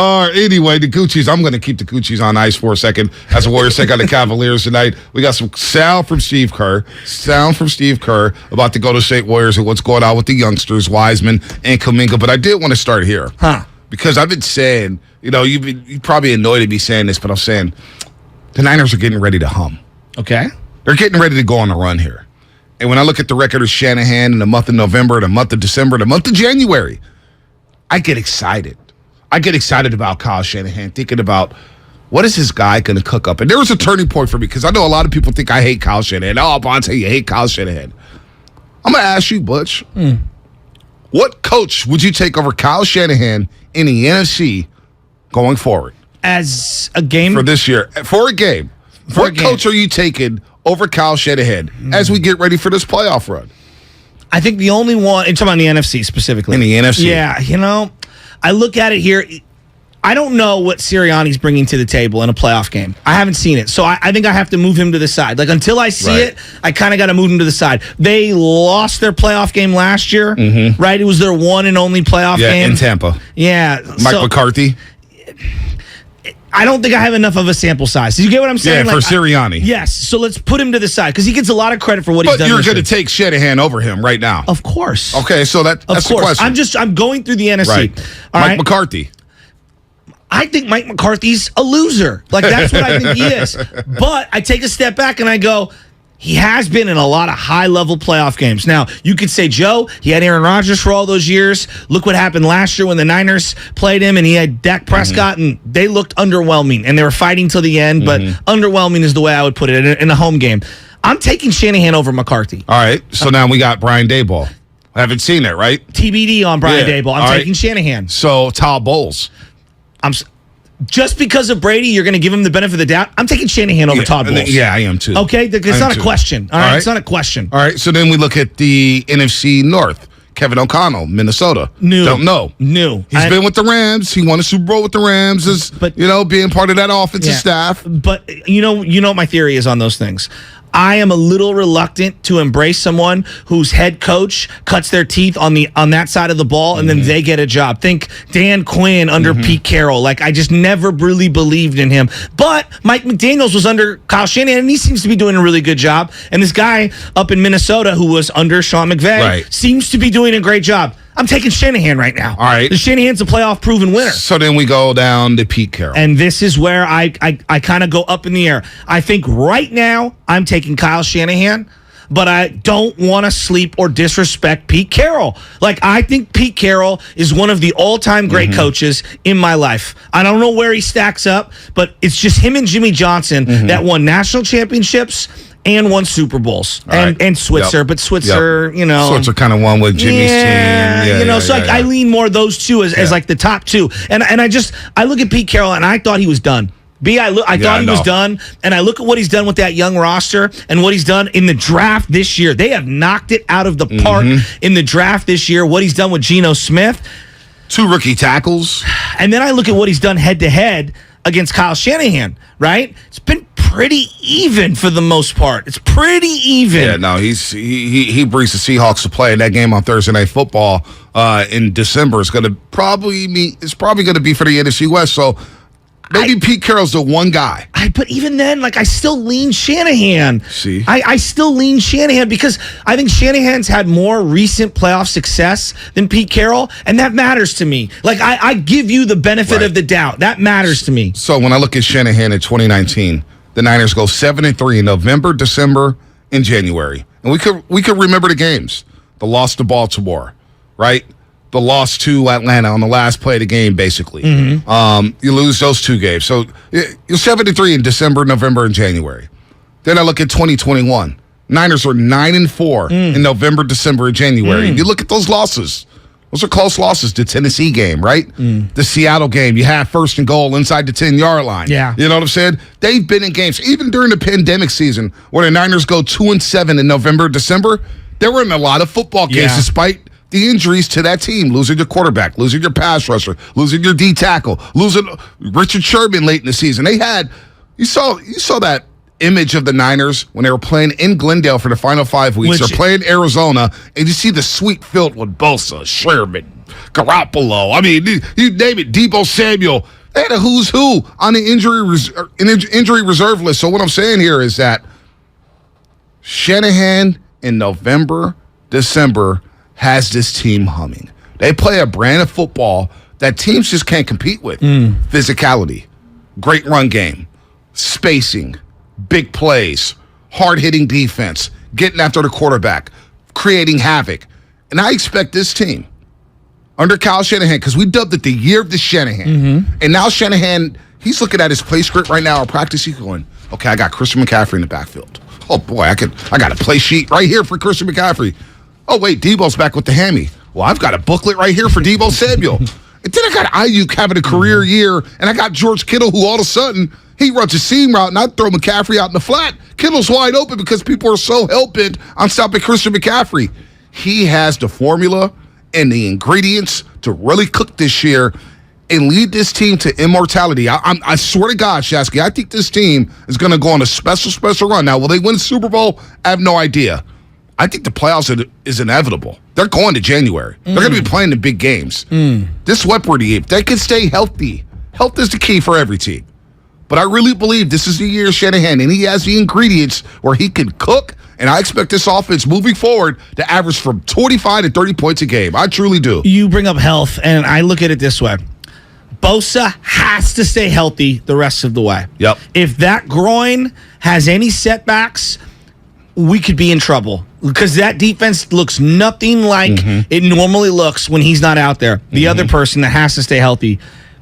Anyway, the Gucci's. I'm going to keep the Gucci's on ice for a second as the Warriors take on the Cavaliers tonight. We got some sound from Steve Kerr. About the Golden State Warriors and what's going on with the youngsters, Wiseman and Kuminga. But I did want to start here. Because I've been saying, you're probably annoyed at me saying this, but I'm saying the Niners are getting ready to hum. Okay. They're getting ready to go on a run here. And when I look at the record of Shanahan in the month of November, the month of December, the month of January, I get excited. I get excited about Kyle Shanahan, thinking about what is this guy going to cook up. And there was a turning point for me because I know a lot of people think I hate Kyle Shanahan. Oh, Bonte, you hate Kyle Shanahan. I'm going to ask you, Butch, what coach would you take over Kyle Shanahan in the NFC going forward? As a game? For this year. For a game. What coach are you taking over Kyle Shanahan as we get ready for this playoff run? I think the only one, you're talking about the NFC specifically. In the NFC. Yeah, I look at it here. I don't know what Sirianni's bringing to the table in a playoff game. I haven't seen it. So I think I have to move him to the side. Like, until I see it, I kind of got to move him to the side. They lost their playoff game last year, right? It was their one and only playoff game. Yeah, in Tampa. Yeah. Mike McCarthy. I don't think I have enough of a sample size. Do you get what I'm saying? Yeah, for Sirianni. Yes. So let's put him to the side because he gets a lot of credit for what he's done. But you're going to take Shanahan over him right now. Of course. Okay, so that's the question. I'm going through the NFC. Right. Mike McCarthy. I think Mike McCarthy's a loser. Like, that's what I think he is. But I take a step back and I go, he has been in a lot of high-level playoff games. Now, you could say, Joe, he had Aaron Rodgers for all those years. Look what happened last year when the Niners played him, and he had Dak Prescott, and they looked underwhelming, and they were fighting till the end, but underwhelming is the way I would put it in a home game. I'm taking Shanahan over McCarthy. All right, so now we got Brian Daboll. I haven't seen it, right? TBD on Brian Daboll. I'm taking Shanahan. So, Todd Bowles. Just because of Brady, you're going to give him the benefit of the doubt? I'm taking Shanahan over Todd Bowles. Yeah, I am too. Okay? It's not a question. All right? It's not a question. All right, so then we look at the NFC North. Kevin O'Connell, Minnesota. Don't know. He's been with the Rams. He won a Super Bowl with the Rams, being part of that offensive staff. But you know what my theory is on those things. I am a little reluctant to embrace someone whose head coach cuts their teeth on that side of the ball and then they get a job. Think Dan Quinn under Pete Carroll. Like, I just never really believed in him. But Mike McDaniels was under Kyle Shanahan, and he seems to be doing a really good job. And this guy up in Minnesota who was under Sean McVay seems to be doing a great job. I'm taking Shanahan right now. All right. Shanahan's a playoff proven winner. So then we go down to Pete Carroll. And this is where I kind of go up in the air. I think right now I'm taking Kyle Shanahan, but I don't want to sleep or disrespect Pete Carroll. Like, I think Pete Carroll is one of the all-time great coaches in my life. I don't know where he stacks up, but it's just him and Jimmy Johnson that won national championships and won Super Bowls. And Switzer, but Switzer, Switzer kind of won with Jimmy's team. So I lean more those two as like the top two. And I look at Pete Carroll and I thought he was done. I thought he was done, and I look at what he's done with that young roster and what he's done in the draft this year. They have knocked it out of the park in the draft this year, what he's done with Geno Smith. 2 rookie tackles. And then I look at what he's done head-to-head against Kyle Shanahan, right? It's been pretty even for the most part. It's pretty even. Yeah, no, he brings the Seahawks to play in that game on Thursday Night Football in December. It's probably going to be for the NFC West, so maybe Pete Carroll's the one guy. But even then, I still lean Shanahan. See? I still lean Shanahan because I think Shanahan's had more recent playoff success than Pete Carroll, and that matters to me. I give you the benefit of the doubt. That matters to me. So when I look at Shanahan in 2019, the Niners go 7-3 in November, December, and January. And we could remember the games. The loss to Baltimore, right? The loss to Atlanta on the last play of the game, basically. You lose those 2 games. So you're 7-3 in December, November, and January. Then I look at 2021. Niners are 9-4 in November, December, and January. You look at those losses. Those are close losses. The Tennessee game, right? The Seattle game. You have 1st and goal inside the 10-yard line. Yeah. You know what I'm saying? They've been in games, even during the pandemic season, where the Niners go 2-7 in November, December. They were in a lot of football games despite the injuries to that team, losing your quarterback, losing your pass rusher, losing your D tackle, losing Richard Sherman late in the season. You saw that image of the Niners when they were playing in Glendale for the final 5 weeks. They're playing Arizona, and you see the sweet field with Bosa, Sherman, Garoppolo. I mean, you name it, Deebo Samuel. They had a who's who on the injury reserve list. So what I'm saying here is that Shanahan in November, December has this team humming. They play a brand of football that teams just can't compete with. Physicality, great run game, spacing, big plays, hard-hitting defense, getting after the quarterback, creating havoc. And I expect this team, under Kyle Shanahan, because we dubbed it the year of the Shanahan. And now Shanahan, he's looking at his play script right now, or practice, he's going, okay, I got Christian McCaffrey in the backfield. Oh, boy, I got a play sheet right here for Christian McCaffrey. Oh, wait, Debo's back with the hammy. Well, I've got a booklet right here for Deebo Samuel. And then I got Ayuk having a career year, and I got George Kittle, who all of a sudden, he runs a seam route, and I throw McCaffrey out in the flat. Kittle's wide open because people are so hell-bent on stopping Christian McCaffrey. He has the formula and the ingredients to really cook this year and lead this team to immortality. I swear to God, Shasky, I think this team is going to go on a special run. Now, will they win the Super Bowl? I have no idea. I think the playoffs is inevitable. They're going to January. They're going to be playing the big games. This Wepworthy, if they can stay healthy, health is the key for every team. But I really believe this is the year of Shanahan, and he has the ingredients where he can cook, and I expect this offense moving forward to average from 25 to 30 points a game. I truly do. You bring up health, and I look at it this way. Bosa has to stay healthy the rest of the way. Yep. If that groin has any setbacks, we could be in trouble because that defense looks nothing like it normally looks when he's not out there. The other person that has to stay healthy,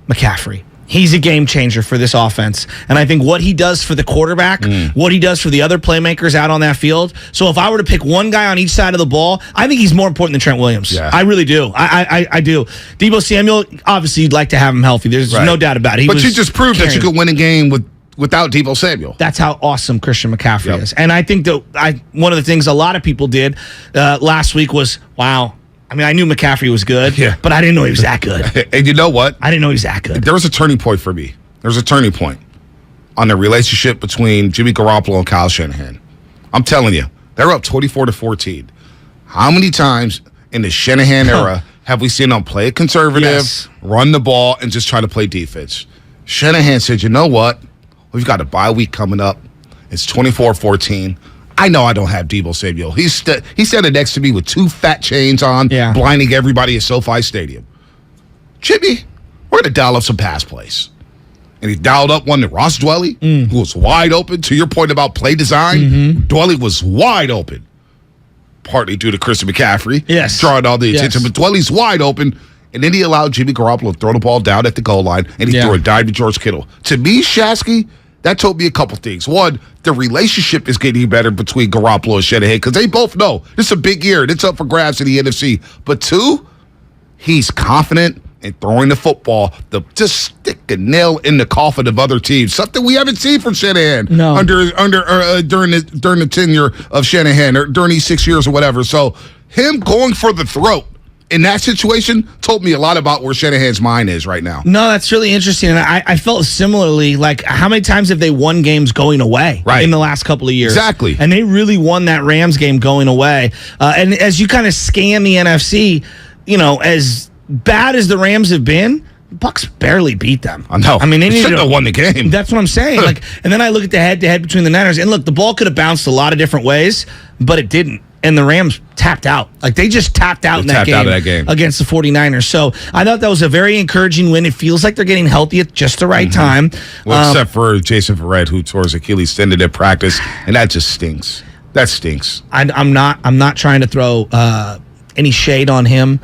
McCaffrey. He's a game changer for this offense. And I think what he does for the quarterback, what he does for the other playmakers out on that field. So if I were to pick one guy on each side of the ball, I think he's more important than Trent Williams. Yeah. I really do. I do. Deebo Samuel, obviously you'd like to have him healthy. There's no doubt about it. But you just proved that you could win a game without Deebo Samuel. That's how awesome Christian McCaffrey is. And I think that one of the things a lot of people did last week was, wow, I mean, I knew McCaffrey was good, but I didn't know he was that good. And you know what? I didn't know he was that good. There was a turning point for me. There was a turning point on the relationship between Jimmy Garoppolo and Kyle Shanahan. I'm telling you, they're up 24-14. How many times in the Shanahan era have we seen them play it conservative, run the ball, and just try to play defense? Shanahan said, you know what? We've got a bye week coming up. It's 24-14. I know I don't have Deebo Samuel. He's standing next to me with two fat chains on, blinding everybody at SoFi Stadium. Jimmy, we're going to dial up some pass plays. And he dialed up one to Ross Dwelly, who was wide open. To your point about play design, Dwelly was wide open, partly due to Christian McCaffrey drawing all the attention. But Dwelly's wide open, and then he allowed Jimmy Garoppolo to throw the ball down at the goal line, and he threw a dive to George Kittle. To me, Shasky, that told me a couple things. One, the relationship is getting better between Garoppolo and Shanahan because they both know this is a big year. It's up for grabs in the NFC. But two, he's confident in throwing the football to just stick a nail in the coffin of other teams. Something we haven't seen from Shanahan during the tenure of Shanahan or during these 6 years or whatever. So him going for the throat in that situation told me a lot about where Shanahan's mind is right now. No, that's really interesting. And I felt similarly, like how many times have they won games going away in the last couple of years? Exactly. And they really won that Rams game going away. And as you kind of scan the NFC, as bad as the Rams have been, the Bucs barely beat them. I know. I mean, they shouldn't have won the game. That's what I'm saying. And then I look at the head-to-head between the Niners, and look, the ball could have bounced a lot of different ways, but it didn't. And the Rams tapped out. Like, they just tapped out in that game against the 49ers. So I thought that was a very encouraging win. It feels like they're getting healthy at just the right time. Well, except for Jason Verrett, who tore his Achilles tendon at practice, and that just stinks. That stinks. I'm not trying to throw any shade on him.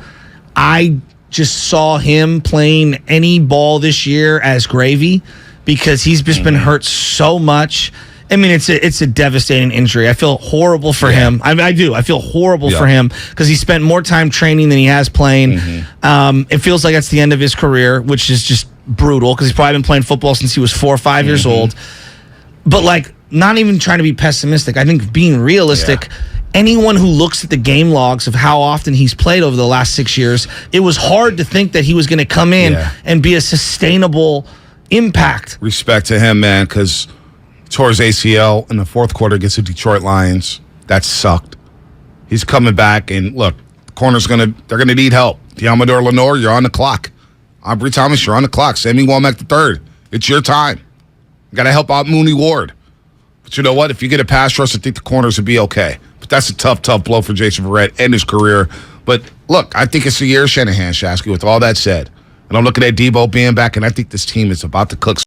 I just saw him playing any ball this year as gravy because he's just been hurt so much. I mean, it's a devastating injury. I feel horrible for him. I do. I feel horrible for him because he spent more time training than he has playing. It feels like that's the end of his career, which is just brutal because he's probably been playing football since he was 4 or 5 years old. But, like, not even trying to be pessimistic. I think being realistic, anyone who looks at the game logs of how often he's played over the last 6 years, it was hard to think that he was going to come in and be a sustainable impact. Respect to him, man, because tore his ACL in the fourth quarter against the Detroit Lions. That sucked. He's coming back, and look, the corner's they're gonna need help. Diamador Lenore, you're on the clock. Aubrey Thomas, you're on the clock. Sammy Womack III, it's your time. You got to help out Mooney Ward. But you know what? If you get a pass rush, I think the corners would be okay. But that's a tough blow for Jason Verrett and his career. But look, I think it's the year of Shanahan, Shasky, with all that said. And I'm looking at Debo being back, and I think this team is about to cook